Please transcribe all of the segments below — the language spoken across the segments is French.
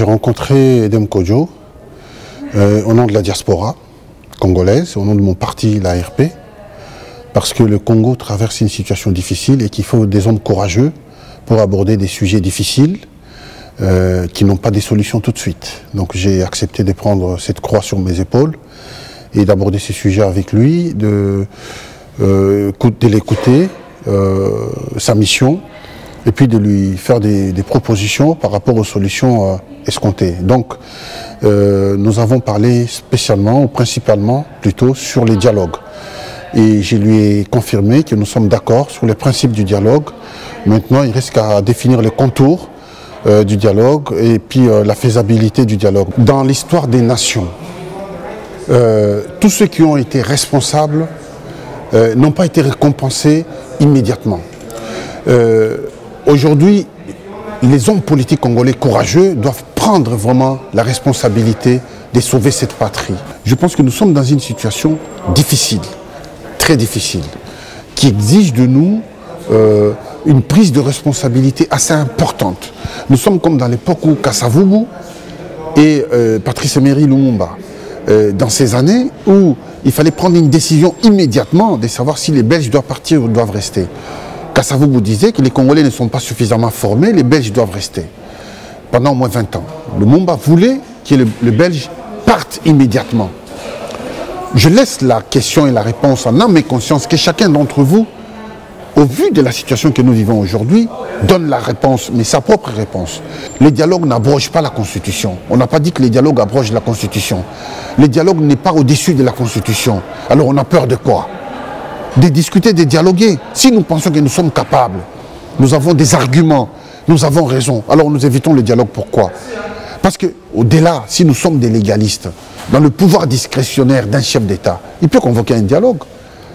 rencontré Edem Kodjo au nom de la diaspora congolaise, au nom de mon parti, l'ARP, parce que le Congo traverse une situation difficile et qu'il faut des hommes courageux pour aborder des sujets difficiles qui n'ont pas des solutions tout de suite. Donc j'ai accepté de prendre cette croix sur mes épaules et d'aborder ces sujets avec lui, de l'écouter, sa mission, et puis de lui faire des propositions par rapport aux solutions escomptées. Donc nous avons parlé spécialement, ou principalement plutôt, sur les dialogues. Et je lui ai confirmé que nous sommes d'accord sur les principes du dialogue. Maintenant, il reste qu'à définir les contours du dialogue et puis la faisabilité du dialogue. Dans l'histoire des nations, tous ceux qui ont été responsables n'ont pas été récompensés immédiatement. Aujourd'hui, les hommes politiques congolais courageux doivent prendre vraiment la responsabilité de sauver cette patrie. Je pense que nous sommes dans une situation difficile, très difficile, qui exige de nous une prise de responsabilité assez importante. Nous sommes comme dans l'époque où Kasavubu et Patrice Emery Lumumba, dans ces années où il fallait prendre une décision immédiatement de savoir si les Belges doivent partir ou doivent rester. Kasavubu disait que les Congolais ne sont pas suffisamment formés, les Belges doivent rester. Pendant au moins 20 ans. Lumumba voulait que les Belges partent immédiatement. Je laisse la question et la réponse en âme et conscience que chacun d'entre vous, au vu de la situation que nous vivons aujourd'hui, donne la réponse, mais sa propre réponse. Les dialogues n'abrogent pas la Constitution. On n'a pas dit que les dialogues abrogent la Constitution. Le dialogue n'est pas au-dessus de la Constitution. Alors on a peur de quoi? De discuter, de dialoguer. Si nous pensons que nous sommes capables, nous avons des arguments, nous avons raison, alors nous évitons le dialogue. Pourquoi? Parce qu'au-delà, si nous sommes des légalistes, dans le pouvoir discrétionnaire d'un chef d'État, il peut convoquer un dialogue.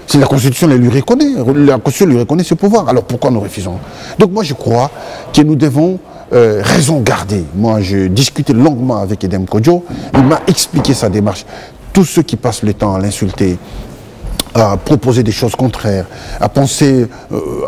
Si la Constitution lui reconnaît, la Constitution lui reconnaît ce pouvoir, alors pourquoi nous refusons? Donc moi je crois que nous devons raison garder. Moi je discutais longuement avec Edem Kodjo, il m'a expliqué sa démarche. Tous ceux qui passent le temps à l'insulter, à proposer des choses contraires, à penser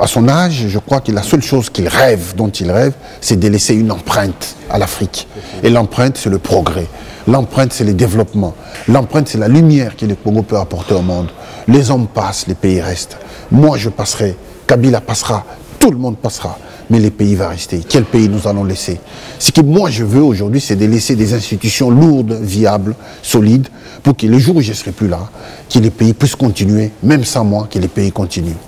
à son âge, je crois que la seule chose qu'il rêve, dont il rêve, c'est de laisser une empreinte à l'Afrique. Et l'empreinte, c'est le progrès. L'empreinte, c'est le développement. L'empreinte, c'est la lumière que le Congo peut apporter au monde. Les hommes passent, les pays restent. Moi, je passerai, Kabila passera, tout le monde passera. Mais les pays vont rester. Quel pays nous allons laisser? Ce que moi je veux aujourd'hui, c'est de laisser des institutions lourdes, viables, solides, pour que le jour où je ne serai plus là, que les pays puissent continuer, même sans moi, que les pays continuent.